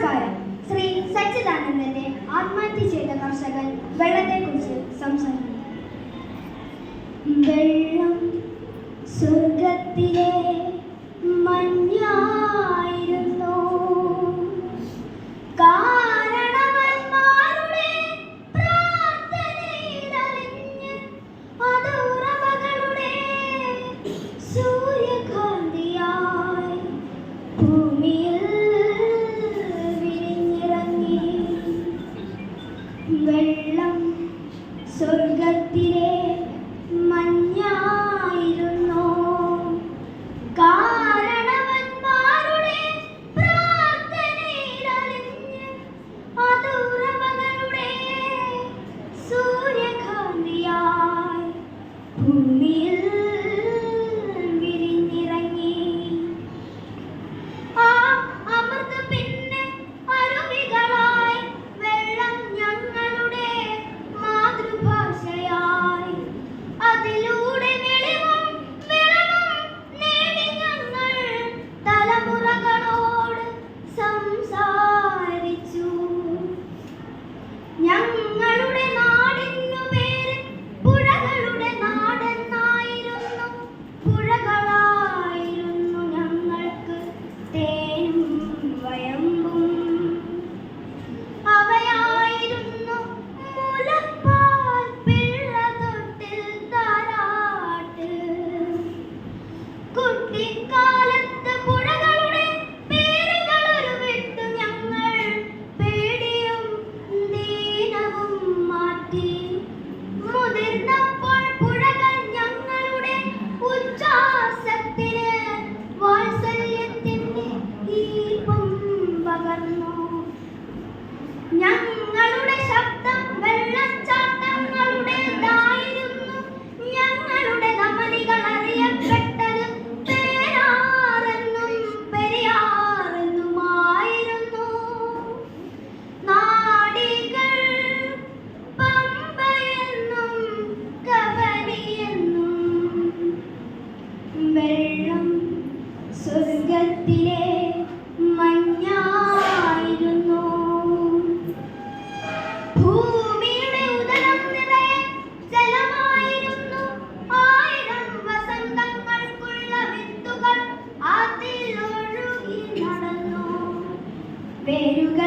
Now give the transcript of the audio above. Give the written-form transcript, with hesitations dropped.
നമസ്കാരം. ശ്രീ സച്ചിദാനന്ദന്റെ ആത്മഹത്യ ചെയ്ത കർഷകൻ വെള്ളത്തെക്കുറിച്ച് സംസാരിക്കുന്നു. വെള്ളം സ്വർഗത്തിലെ മഞ്ഞായിരുന്നു, കാരണവന്മാരുടെ പ്രാർത്ഥനയിലലിഞ്ഞ് അത് ഉറവകളുടെ സൂര്യകാന്തിയായി ഭൂമിയിൽ വിരിഞ്ഞിറങ്ങി. വെള്ളം സ്വർഗത്തിലെ മഞ്ഞായിരുന്നു, കാരണവന്മാരുടെ പ്രാർത്ഥനയിലലിഞ്ഞ് അത് ഉറവകളുടെ സൂര്യകാന്തിയായി ഭൂമിയിൽ വിരിഞ്ഞിറങ്ങി. ആ അമൃത് പിന്നെ അരുവികളായി വെള്ളം ഞങ്ങളുടെ മാതൃഭാഷയായി. അതിലൂടെ വെളിവും വിളവും നേടി ഞങ്ങൾ തലമുറകളോട് സംസാരിച്ചു. ഞങ്ങളുടെ നാടിനു പേര് പുഴകളുടെ നാടെന്നായിരുന്നു. പുഴകളായിരുന്നു ഞങ്ങൾക്ക് തേനും വയമ്പും. അവയായിരുന്നു മുലപ്പാൽ പിള്ളതൊട്ടിൽ താരാട്ട്. കുട്ടിക്കാലത്ത് പുഴകളുടെ പേരുകൾ ഉരുവിട്ടു ഞങ്ങൾ പേടിയും ദീനവും മാറ്റി. മുതിർന്നപ്പോൾ പുഴകൾ ഞങ്ങളുടെ ഉച്ഛ്വാസത്തിന് വാത്സല്യത്തിന്റെ ഈർപ്പം പകർന്നു. ഞങ്ങളുടെ ശബ്ദം വെള്ളച്ചാട്ടങ്ങളുടേതായിരുന്നു. ഞങ്ങളുടെ ധമനികൾ അറിയപ്പെട്ടത് പേരാറെന്നും പെരിയാറെന്നുമായിരുന്നു. നാടികൾ പമ്പയെന്നും കബനിയെന്നും. വെള്ളം സ്വർഗത്തിലെ മഞ്ഞായിരുന്നു, ഭൂമിയുടെ ഉദരം നിറയെ ജലമായിരുന്നു. 1000 വസന്തങ്ങൾക്കുള്ള വിത്തുകൾ അതിലൊഴുകി നടന്നു. വേരുകൾ